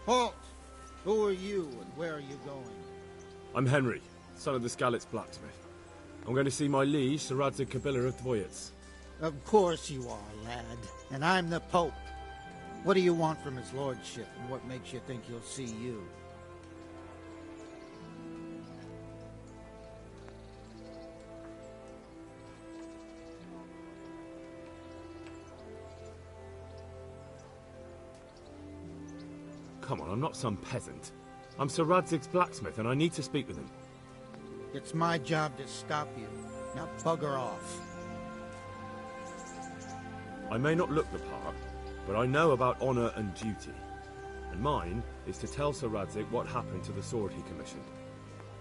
Halt! Who are you, and where are you going? I'm Henry, son of the Skalitz blacksmith. I'm going to see my liege, Sir Radzig Kobyla of Dvoyets. Of course you are, lad. And I'm the Pope. What do you want from his lordship, and what makes you think he'll see you? Come on, I'm not some peasant. I'm Sir Radzig's blacksmith, and I need to speak with him. It's my job to stop you. Now bugger off. I may not look the part, but I know about honor and duty. And mine is to tell Sir Radzig what happened to the sword he commissioned.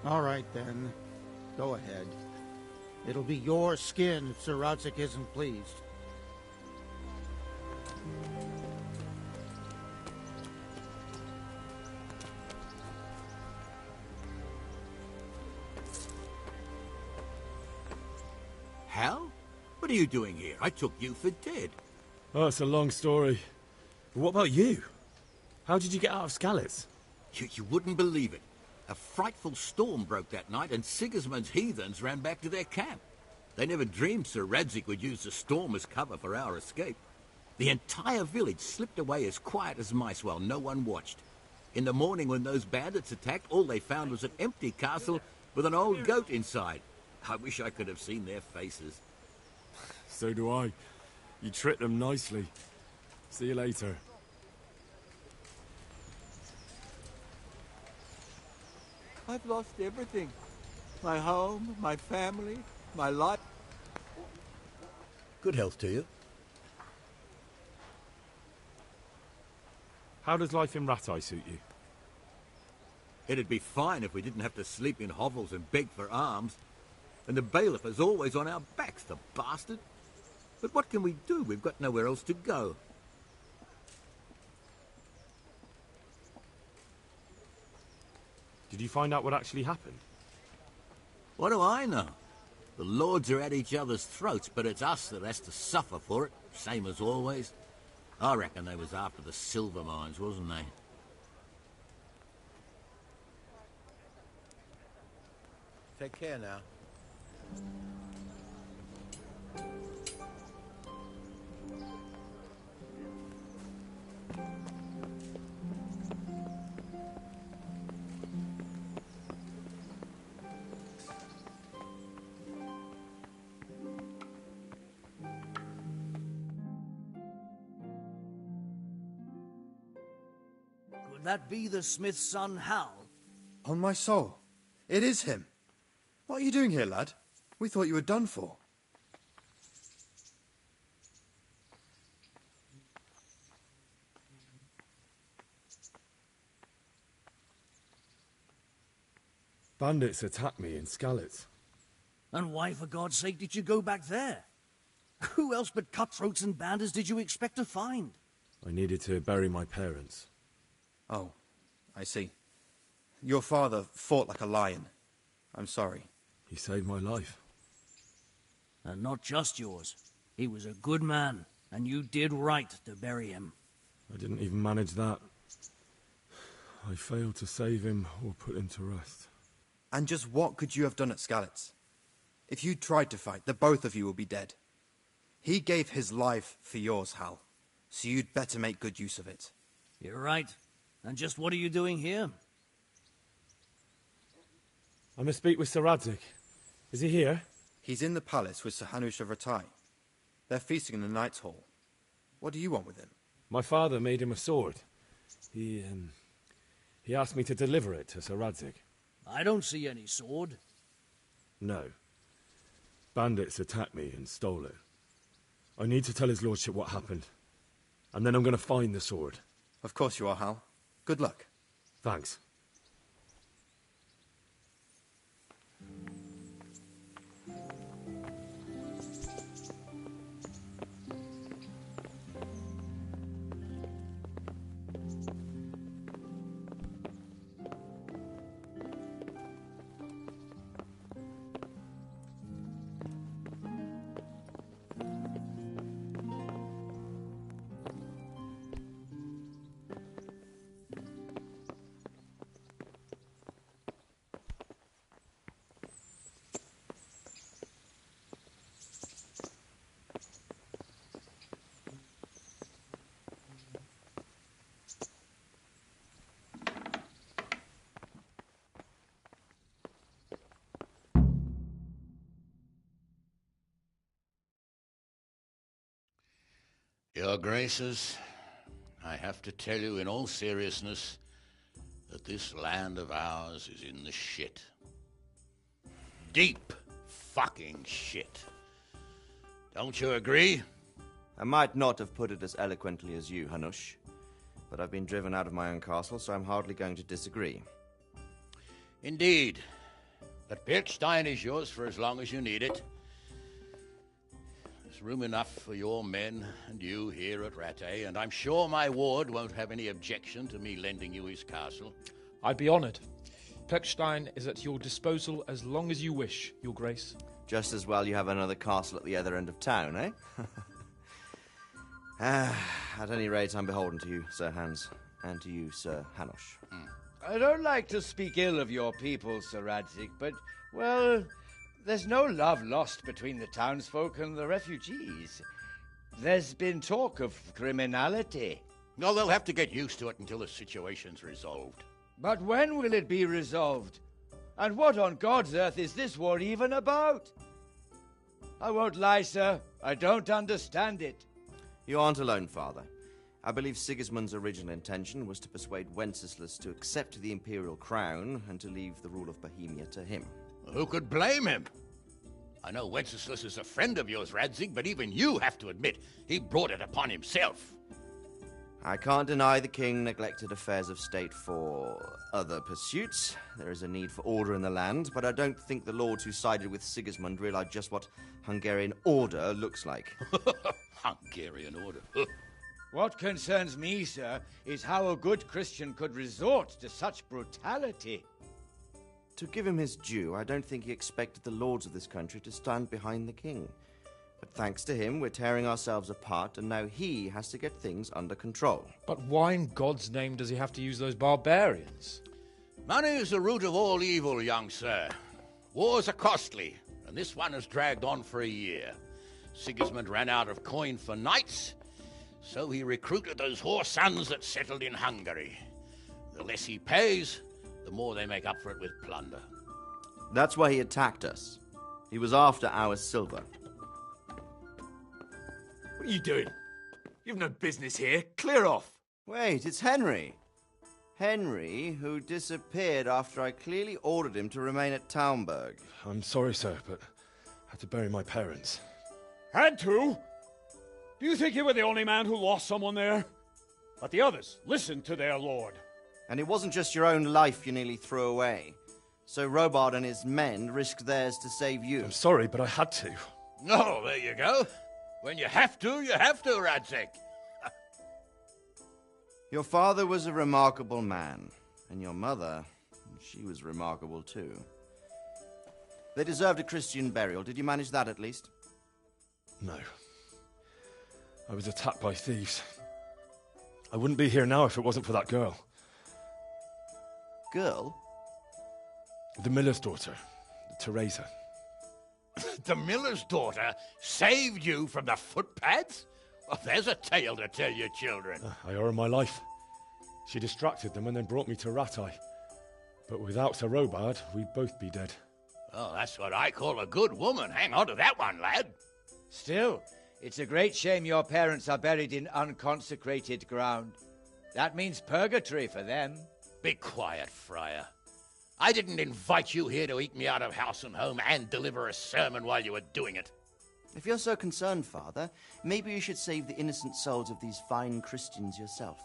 All right, then. Go ahead. It'll be your skin if Sir Radzig isn't pleased. Hal? What are you doing here? I took you for dead. Oh, it's a long story. But what about you? How did you get out of Skalitz? You wouldn't believe it. A frightful storm broke that night, and Sigismund's heathens ran back to their camp. They never dreamed Sir Radzig would use the storm as cover for our escape. The entire village slipped away as quiet as mice while no one watched. In the morning when those bandits attacked, all they found was an empty castle with an old goat inside. I wish I could have seen their faces. So do I. You tricked them nicely. See you later. I've lost everything. My home, my family, my life. Good health to you. How does life in Rattay suit you? It'd be fine if we didn't have to sleep in hovels and beg for alms. And the bailiff is always on our backs, the bastard. But what can we do? We've got nowhere else to go. Did you find out what actually happened? What do I know? The lords are at each other's throats, but it's us that has to suffer for it, same as always. I reckon they was after the silver mines, wasn't they? Take care now. Could that be the smith's son, Hal? On my soul, it is him. What are you doing here, lad? We thought you were done for. Bandits attacked me in Skalitz. And why, for God's sake, did you go back there? Who else but cutthroats and bandits did you expect to find? I needed to bury my parents. Oh, I see. Your father fought like a lion. I'm sorry. He saved my life. And not just yours. He was a good man, and you did right to bury him. I didn't even manage that. I failed to save him or put him to rest. And just what could you have done at Skalitz? If you tried to fight, the both of you will be dead. He gave his life for yours, Hal. So you'd better make good use of it. You're right. And just what are you doing here? I must speak with Sir Radzig. Is he here? He's in the palace with Sir Hanush of Rattay. They're feasting in the Knight's Hall. What do you want with him? My father made him a sword. He asked me to deliver it to Sir Radzig. I don't see any sword. No. Bandits attacked me and stole it. I need to tell his lordship what happened. And then I'm going to find the sword. Of course you are, Hal. Good luck. Thanks. Your Graces, I have to tell you in all seriousness that this land of ours is in the shit. Deep fucking shit. Don't you agree? I might not have put it as eloquently as you, Hanush, but I've been driven out of my own castle, so I'm hardly going to disagree. Indeed. But Birkstein is yours for as long as you need it. There's room enough for your men and you here at Rattay, and I'm sure my ward won't have any objection to me lending you his castle. I'd be honoured. Pechstein is at your disposal as long as you wish, Your Grace. Just as well you have another castle at the other end of town, eh? At any rate, I'm beholden to you, Sir Hans, and to you, Sir Hanush. I don't like to speak ill of your people, Sir Radzig, but, well, there's no love lost between the townsfolk and the refugees. There's been talk of criminality. No, they'll have to get used to it until the situation's resolved. But when will it be resolved? And what on God's earth is this war even about? I won't lie, sir. I don't understand it. You aren't alone, Father. I believe Sigismund's original intention was to persuade Wenceslas to accept the imperial crown and to leave the rule of Bohemia to him. Who could blame him? I know Wenceslas is a friend of yours, Radzig, but even you have to admit he brought it upon himself. I can't deny the king neglected affairs of state for other pursuits. There is a need for order in the land, but I don't think the lords who sided with Sigismund realized just what Hungarian order looks like. Hungarian order. What concerns me, sir, is how a good Christian could resort to such brutality. To give him his due, I don't think he expected the lords of this country to stand behind the king. But thanks to him, we're tearing ourselves apart, and now he has to get things under control. But why in God's name does he have to use those barbarians? Money is the root of all evil, young sir. Wars are costly, and this one has dragged on for a year. Sigismund ran out of coin for knights, so he recruited those whore sons that settled in Hungary. The less he pays, the more they make up for it with plunder. That's why he attacked us. He was after our silver. What are you doing? You've no business here. Clear off. Wait, it's Henry. Henry, who disappeared after I clearly ordered him to remain at Taunberg. I'm sorry, sir, but I had to bury my parents. Had to? Do you think you were the only man who lost someone there? But the others listened to their lord. And it wasn't just your own life you nearly threw away. So Robard and his men risked theirs to save you. I'm sorry, but I had to. Oh, there you go. When you have to, Radzig. Your father was a remarkable man, and your mother, she was remarkable too. They deserved a Christian burial. Did you manage that at least? No. I was attacked by thieves. I wouldn't be here now if it wasn't for that girl. Girl? The miller's daughter, Teresa. The miller's daughter saved you from the footpads? Well, there's a tale to tell your children. I owe her my life. She distracted them and then brought me to Rattay. But without Sir Robard, we'd both be dead. Oh, that's what I call a good woman. Hang on to that one, lad. Still, it's a great shame your parents are buried in unconsecrated ground. That means purgatory for them. Be quiet, Friar. I didn't invite you here to eat me out of house and home and deliver a sermon while you were doing it. If you're so concerned, Father, maybe you should save the innocent souls of these fine Christians yourself.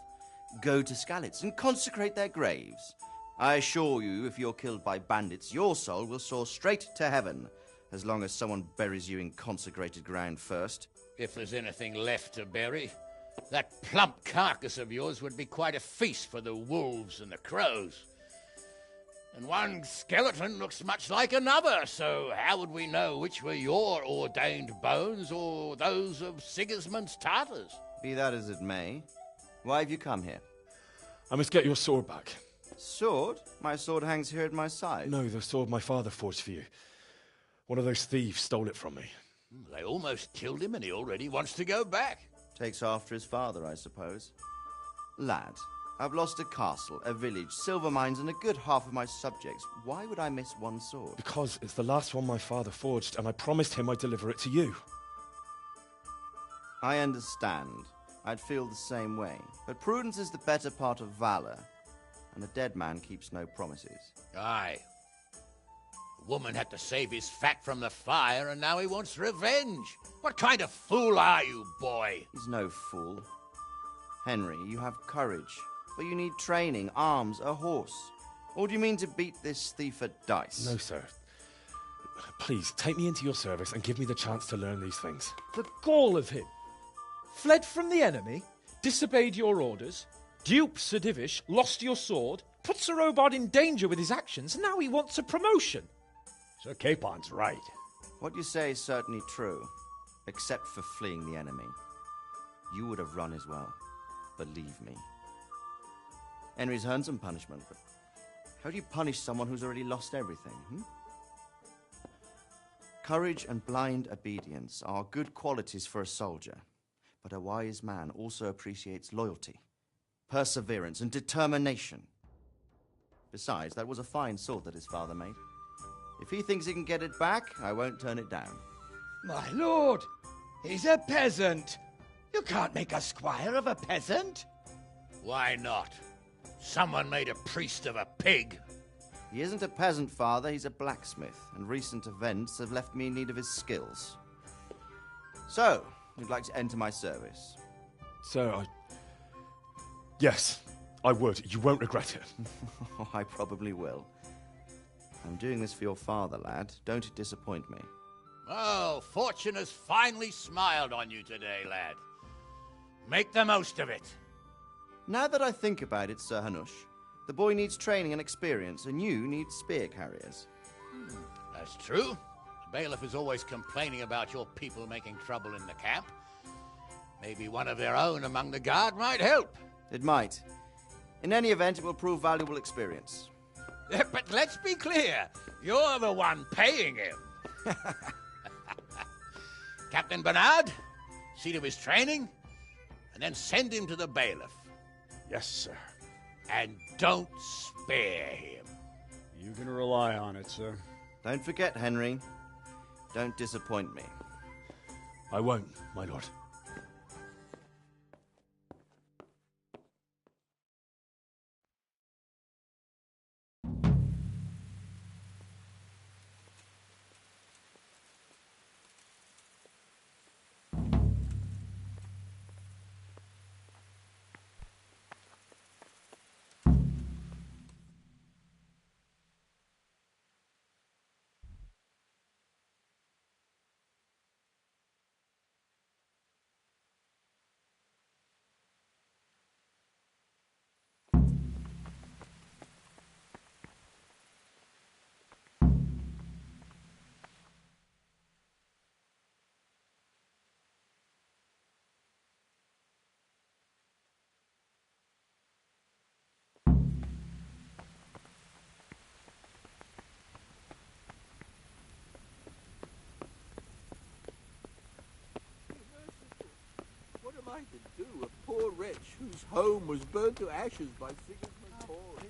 Go to Skalitz and consecrate their graves. I assure you, if you're killed by bandits, your soul will soar straight to heaven, as long as someone buries you in consecrated ground first. If there's anything left to bury, that plump carcass of yours would be quite a feast for the wolves and the crows. And one skeleton looks much like another, so how would we know which were your ordained bones or those of Sigismund's Tartars? Be that as it may, why have you come here? I must get your sword back. Sword? My sword hangs here at my side. No, the sword my father forged for you. One of those thieves stole it from me. They almost killed him and he already wants to go back. Takes after his father, I suppose. Lad, I've lost a castle, a village, silver mines, and a good half of my subjects. Why would I miss one sword? Because it's the last one my father forged, and I promised him I'd deliver it to you. I understand. I'd feel the same way. But prudence is the better part of valor, and a dead man keeps no promises. Aye. The woman had to save his fat from the fire, and now he wants revenge. What kind of fool are you, boy? He's no fool. Henry, you have courage, but you need training, arms, a horse. Or do you mean to beat this thief at dice? No, sir. Please, take me into your service and give me the chance to learn these things. The gall of him. Fled from the enemy, disobeyed your orders, duped Sir Divish, lost your sword, put Sir Robard in danger with his actions, and now he wants a promotion. Sir Capon's right. What you say is certainly true, except for fleeing the enemy. You would have run as well, believe me. Henry's earned some punishment, but how do you punish someone who's already lost everything, Courage and blind obedience are good qualities for a soldier, but a wise man also appreciates loyalty, perseverance, and determination. Besides, that was a fine sword that his father made. If he thinks he can get it back, I won't turn it down. My lord, he's a peasant. You can't make a squire of a peasant. Why not? Someone made a priest of a pig. He isn't a peasant, father, he's a blacksmith, and recent events have left me in need of his skills. So, you'd like to enter my service? Sir, Yes, I would. You won't regret it. Oh, I probably will. I'm doing this for your father, lad. Don't disappoint me. Oh, fortune has finally smiled on you today, lad. Make the most of it. Now that I think about it, Sir Hanush, the boy needs training and experience, and you need spear carriers. That's true. The bailiff is always complaining about your people making trouble in the camp. Maybe one of their own among the guard might help. It might. In any event, it will prove valuable experience. But let's be clear. You're the one paying him. Captain Bernard, see to his training, and then send him to the bailiff. Yes, sir. And don't spare him. You can rely on it, sir. Don't forget, Henry. Don't disappoint me. I won't, my lord. What am I to do? A poor wretch whose home was burned to ashes by Sigismund's horde.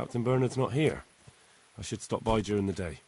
Captain Bernard's not here. I should stop by during the day.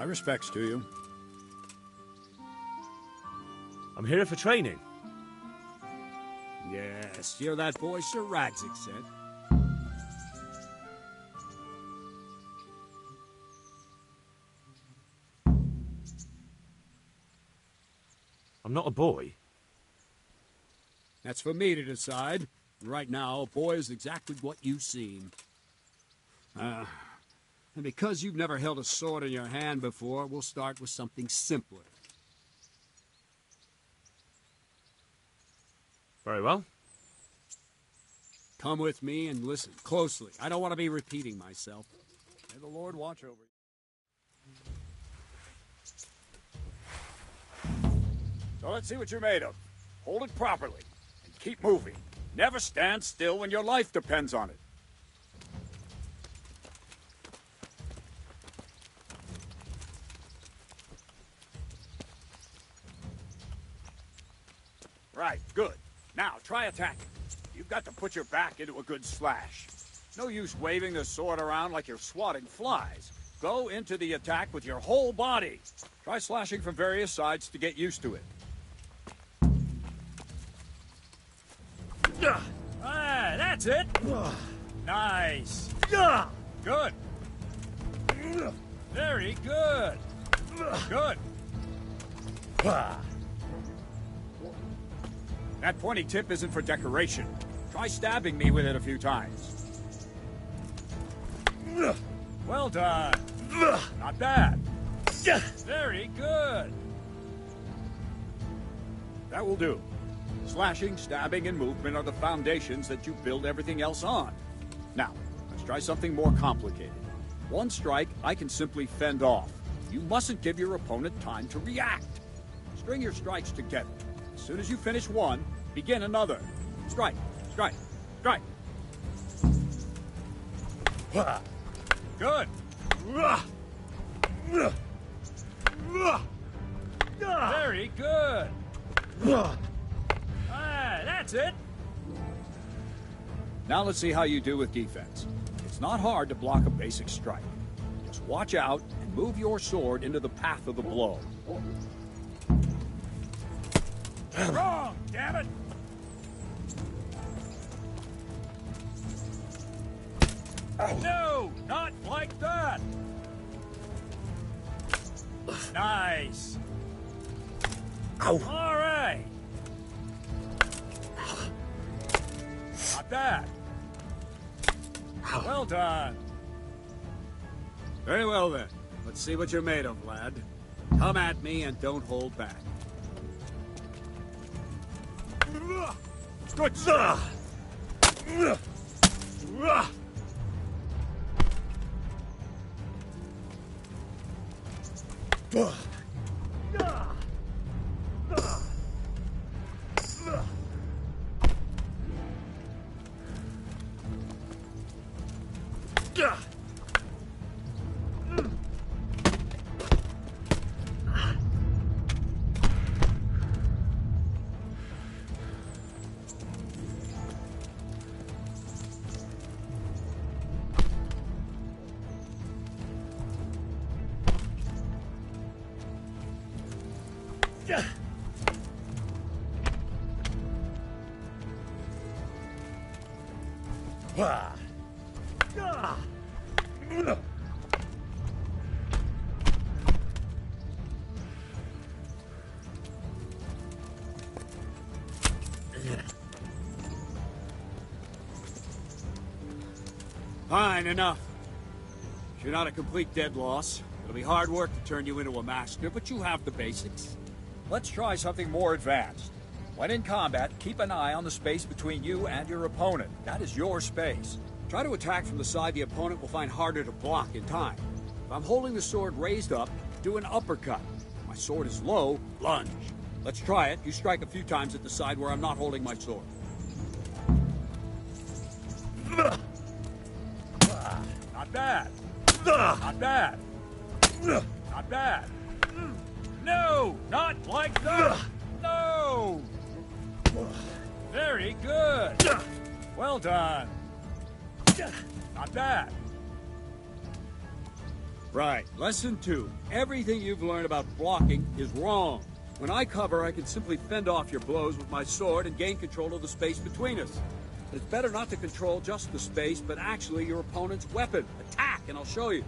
My respects to you. I'm here for training. Yes, you're that boy Sir Radzig said. I'm not a boy. That's for me to decide. Right now, a boy is exactly what you seem. And because you've never held a sword in your hand before, we'll start with something simpler. Very well. Come with me and listen closely. I don't want to be repeating myself. May the Lord watch over you. So let's see what you're made of. Hold it properly and keep moving. Never stand still when your life depends on it. Right, good. Now, try attacking. You've got to put your back into a good slash. No use waving the sword around like you're swatting flies. Go into the attack with your whole body. Try slashing from various sides to get used to it. Ah, that's it. Nice. Good. Very good. Good. That pointy tip isn't for decoration. Try stabbing me with it a few times. Well done. Not bad. Very good. That will do. Slashing, stabbing, and movement are the foundations that you build everything else on. Now, let's try something more complicated. One strike, I can simply fend off. You mustn't give your opponent time to react. String your strikes together. As soon as you finish one, begin another. Strike, strike, strike. Good. Very good. Ah, that's it. Now let's see how you do with defense. It's not hard to block a basic strike. Just watch out and move your sword into the path of the blow. Wrong, damn it! No, not like that! Nice! All right! Not bad. Well done. Very well then. Let's see what you're made of, lad. Come at me and don't hold back. Good sir. Fine, enough. You're not a complete dead loss. It'll be hard work to turn you into a master, but you have the basics. Let's try something more advanced. When in combat, keep an eye on the space between you and your opponent. That is your space. Try to attack from the side the opponent will find harder to block in time. If I'm holding the sword raised up, do an uppercut. If my sword is low, lunge. Let's try it. You strike a few times at the side where I'm not holding my sword. Not bad. Not bad. Not bad. No, not like that. No. Very good. Well done. Not bad. Right. Lesson 2. Everything you've learned about blocking is wrong. When I cover, I can simply fend off your blows with my sword and gain control of the space between us. But it's better not to control just the space, but actually your opponent's weapon. Attack, and I'll show you.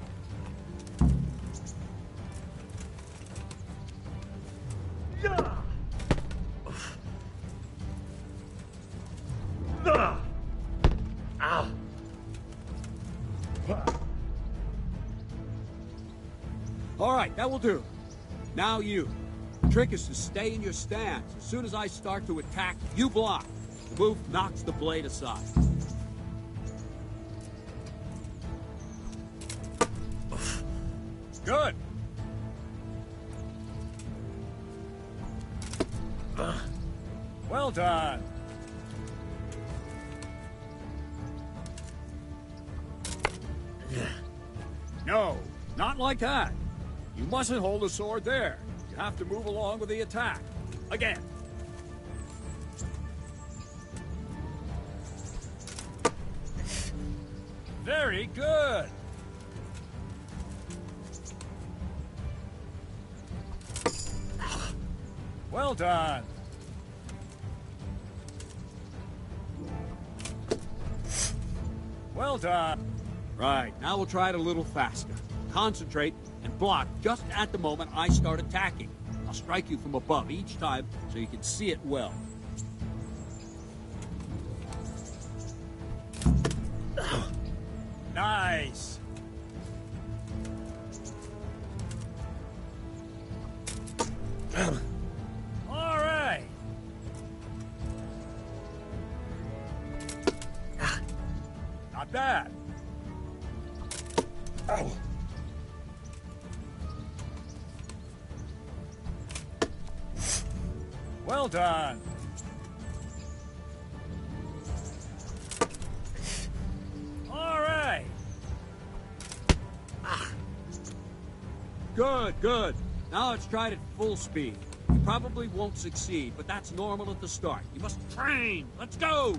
All right, that will do. Now you. The trick is to stay in your stance. As soon as I start to attack, you block. The move knocks the blade aside. Good. Well done. No, not like that. You mustn't hold the sword there. You have to move along with the attack. Again. Very good. Well done. Well done. Right, now we'll try it a little faster. Concentrate and block just at the moment I start attacking. I'll strike you from above each time so you can see it well. Nice. All right. Not bad. Oh. Well done. All right. Good, good. Now let's try it at full speed. You probably won't succeed, but that's normal at the start. You must train. Let's go.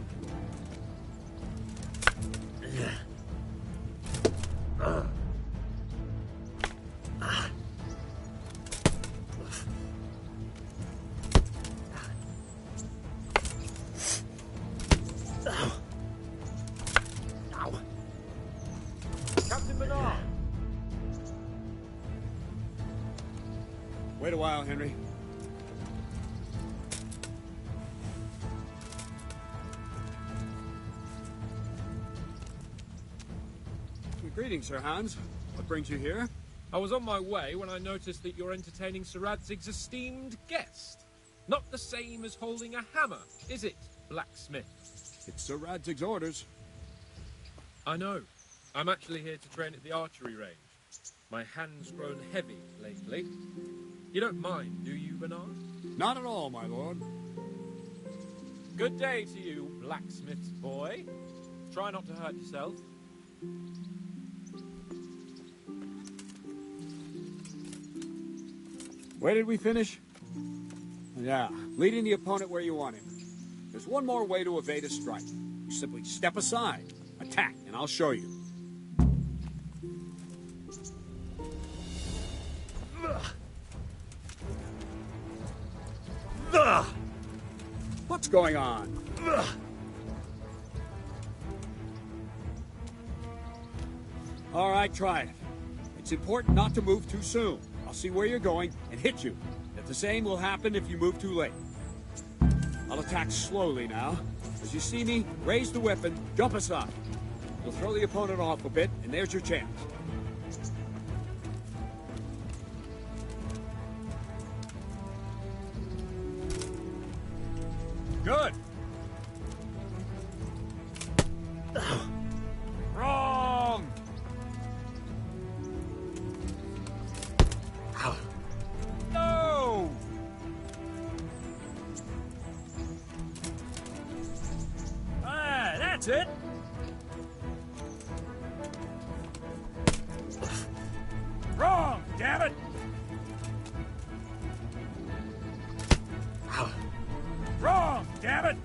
Captain Bernard. Wait a while, Henry. Greetings, Sir Hans. What brings you here? I was on my way when I noticed that you're entertaining Sir Radzig's esteemed guest. Not the same as holding a hammer, is it, blacksmith? It's Sir Radzig's orders. I know. I'm actually here to train at the archery range. My hand's grown heavy lately. You don't mind, do you, Bernard? Not at all, my lord. Good day to you, blacksmith's boy. Try not to hurt yourself. Where did we finish? Yeah, leading the opponent where you want him. There's one more way to evade a strike. You simply step aside, attack, and I'll show you. What's going on? All right, try it. It's important not to move too soon. I'll see where you're going and hit you. If the same will happen if you move too late. I'll attack slowly now. As you see me, raise the weapon, jump aside. You'll throw the opponent off a bit, and there's your chance. Good. Wrong. No. Ah, that's it. Wrong, damn it. Wrong, damn it!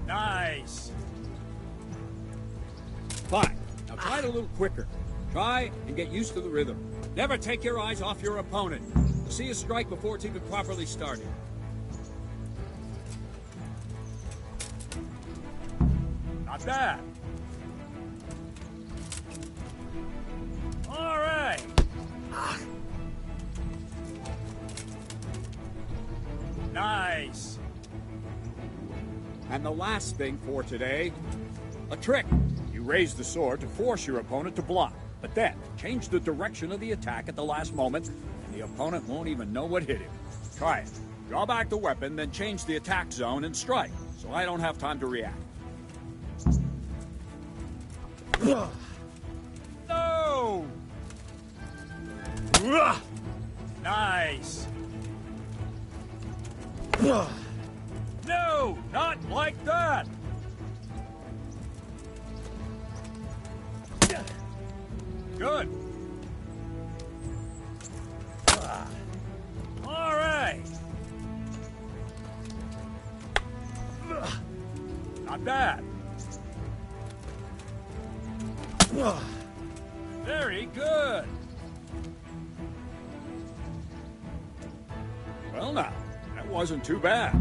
Nice. Fine. Now try it a little quicker. Try and get used to the rhythm. Never take your eyes off your opponent. You'll see a strike before it's even properly started. Not bad. All right. Nice. And the last thing for today, a trick. You raise the sword to force your opponent to block, but then change the direction of the attack at the last moment, and the opponent won't even know what hit him. Try it. Draw back the weapon, then change the attack zone and strike, so I don't have time to react. No! Nice. No, not like that. Good. All right. Not bad. Very good. Well now, that wasn't too bad.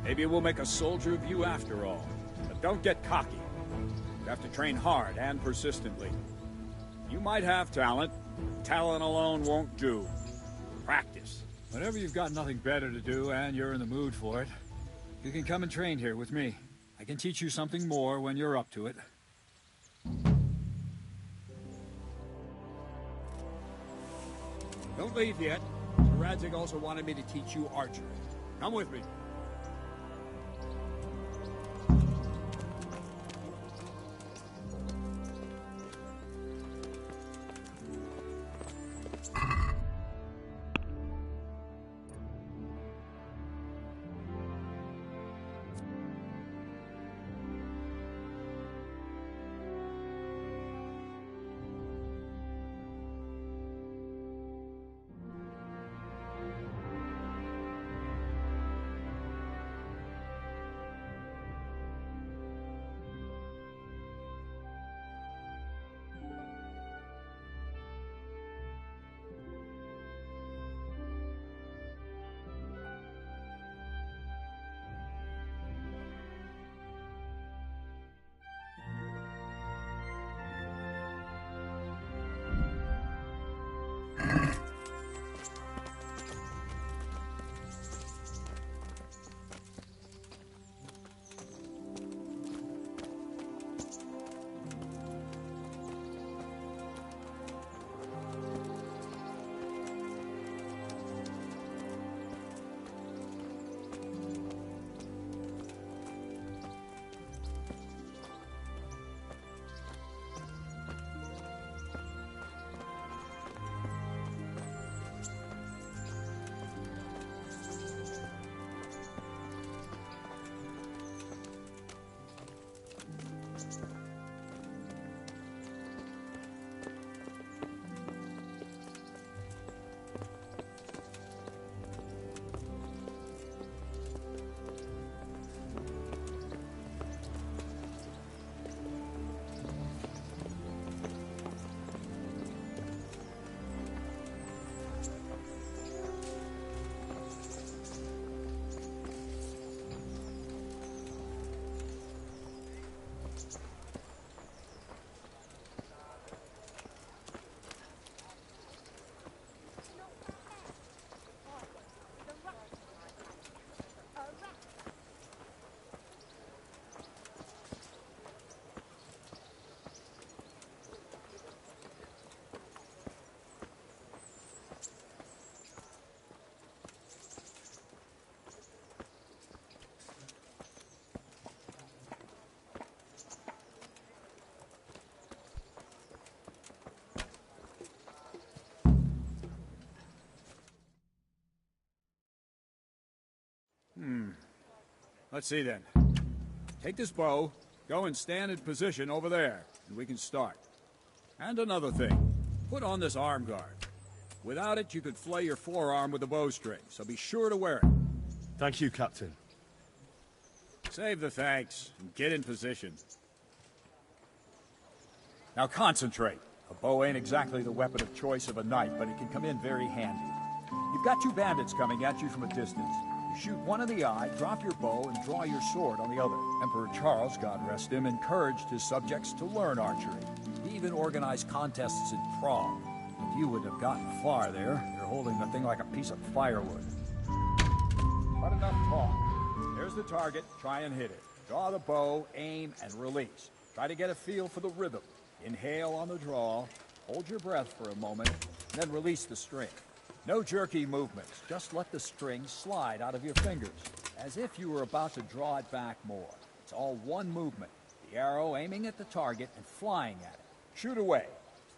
Maybe we'll make a soldier of you after all. But don't get cocky. You have to train hard and persistently. You might have talent, but talent alone won't do. Practice. Whenever you've got nothing better to do and you're in the mood for it, you can come and train here with me. I can teach you something more when you're up to it. Don't leave yet. Radzig also wanted me to teach you archery. Come with me. Let's see then. Take this bow, go and stand in position over there, and we can start. And another thing, put on this arm guard. Without it, you could flay your forearm with a bowstring, so be sure to wear it. Thank you, Captain. Save the thanks, and get in position. Now concentrate. A bow ain't exactly the weapon of choice of a knight, but it can come in very handy. You've got two bandits coming at you from a distance. You shoot one in the eye, drop your bow, and draw your sword on the other. Emperor Charles, God rest him, encouraged his subjects to learn archery. He even organized contests in Prague. But you wouldn't have gotten far there. You're holding the thing like a piece of firewood. But enough talk. There's the target. Try and hit it. Draw the bow, aim, and release. Try to get a feel for the rhythm. Inhale on the draw, hold your breath for a moment, and then release the string. No jerky movements, just let the string slide out of your fingers, as if you were about to draw it back more. It's all one movement, the arrow aiming at the target and flying at it. Shoot away.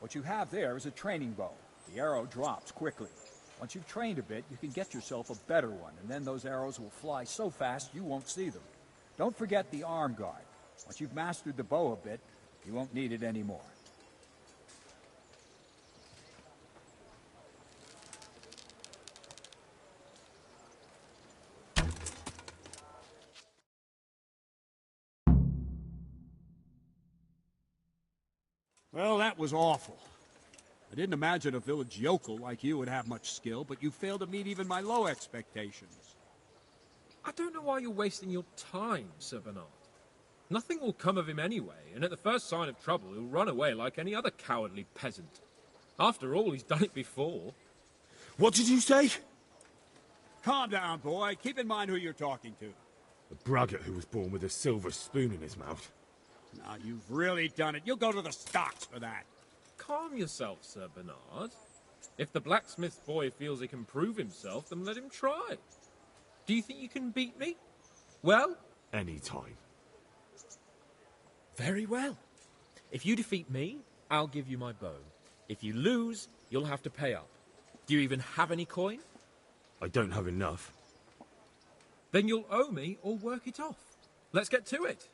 What you have there is a training bow. The arrow drops quickly. Once you've trained a bit, you can get yourself a better one, and then those arrows will fly so fast you won't see them. Don't forget the arm guard. Once you've mastered the bow a bit, you won't need it anymore. Well, that was awful. I didn't imagine a village yokel like you would have much skill, but you failed to meet even my low expectations. I don't know why you're wasting your time, Sir Bernard. Nothing will come of him anyway, and at the first sign of trouble, he'll run away like any other cowardly peasant. After all, he's done it before. What did you say? Calm down, boy. Keep in mind who you're talking to. A braggart who was born with a silver spoon in his mouth. Now, you've really done it. You'll go to the stocks for that. Calm yourself, Sir Bernard. If the blacksmith boy feels he can prove himself, then let him try. Do you think you can beat me? Well? Any time. Very well. If you defeat me, I'll give you my bow. If you lose, you'll have to pay up. Do you even have any coin? I don't have enough. Then you'll owe me or work it off. Let's get to it.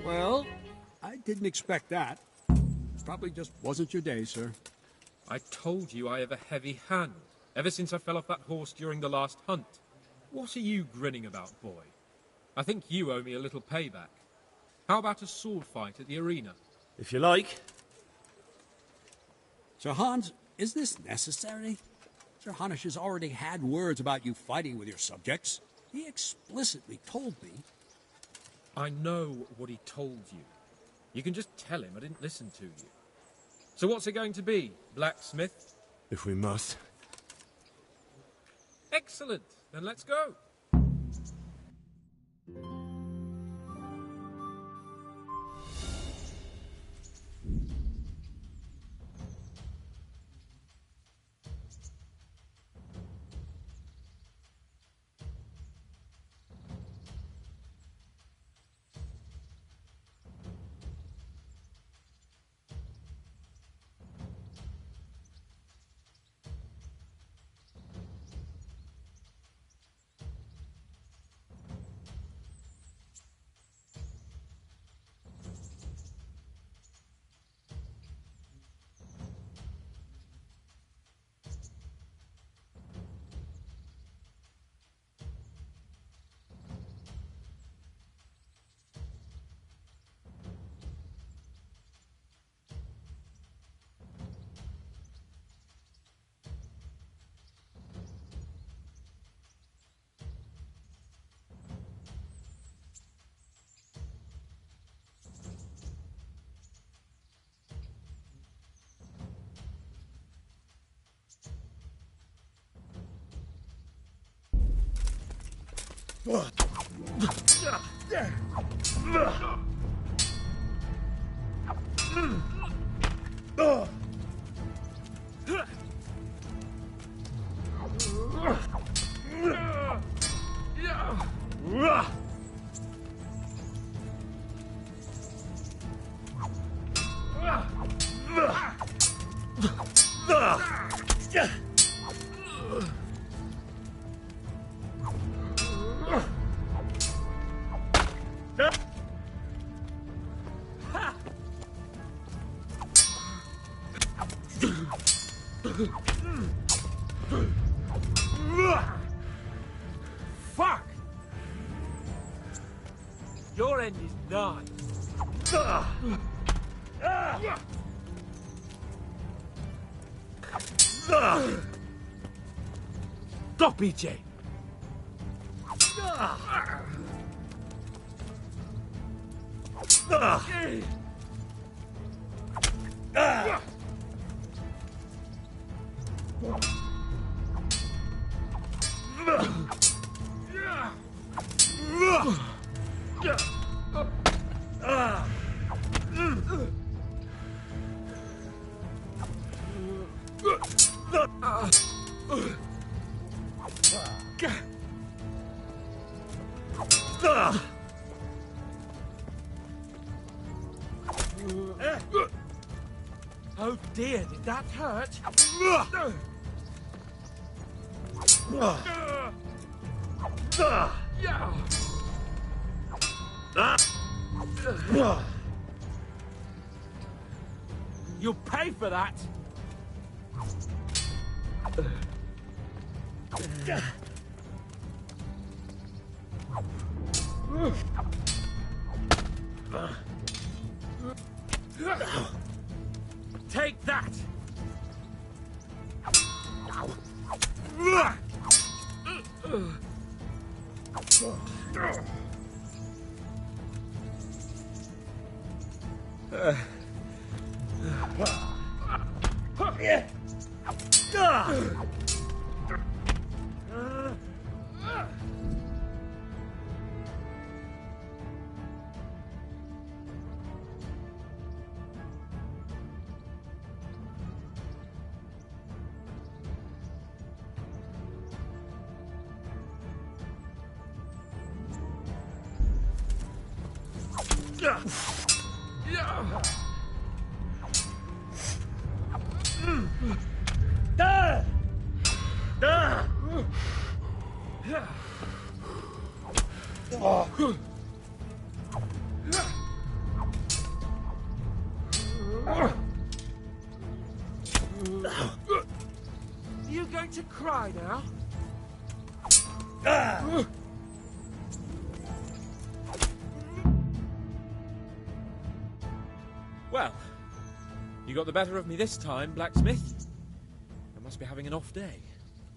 Well, I didn't expect that. Probably just wasn't your day, sir. I told you I have a heavy hand, ever since I fell off that horse during the last hunt. What are you grinning about, boy? I think you owe me a little payback. How about a sword fight at the arena? If you like. Sir Hans, is this necessary? Sir Hanush has already had words about you fighting with your subjects. He explicitly told me. I know what he told you. You can just tell him I didn't listen to you. So what's it going to be, blacksmith? If we must. Excellent. Then let's go. Fuck! Your end is nigh. Stop, EJ! Oh dear, did that hurt? You'll pay for that! Take that! Are you going to cry now? Well, you got the better of me this time, blacksmith. I must be having an off day.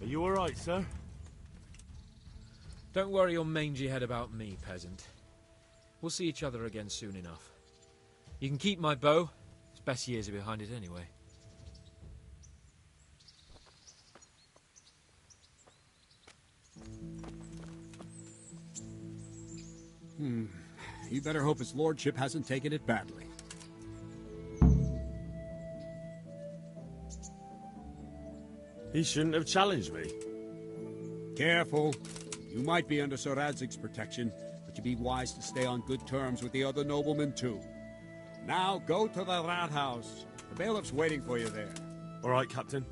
Are you all right, sir? Don't worry your mangy head about me, peasant. We'll see each other again soon enough. You can keep my bow. Its best years are behind it anyway. You better hope his lordship hasn't taken it badly. He shouldn't have challenged me. Careful. You might be under Sir Radzig's protection, but you'd be wise to stay on good terms with the other noblemen too. Now go to the rat house. The bailiff's waiting for you there. All right, Captain.